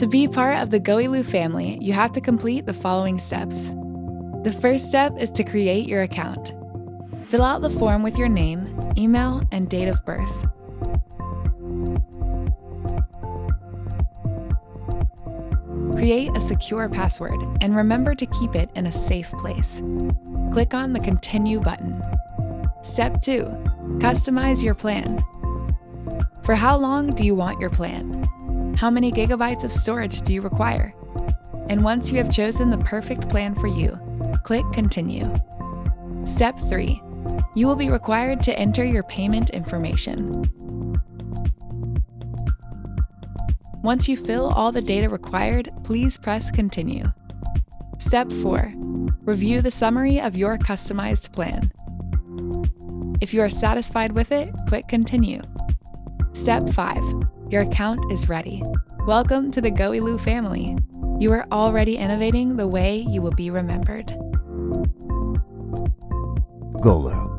To be part of the goelU family, you have to complete the following steps. The first step is to create your account. Fill out the form with your name, email, and date of birth. Create a secure password and remember to keep it in a safe place. Click on the Continue button. Step 2. Customize your plan. For how long do you want your plan? How many gigabytes of storage do you require? And once you have chosen the perfect plan for you, click Continue. Step 3. You will be required to enter your payment information. Once you fill all the data required, please press Continue. Step 4. Review the summary of your customized plan. If you are satisfied with it, click Continue. Step 5. Your account is ready. Welcome to the goelU family. You are already innovating the way you will be remembered. goelU.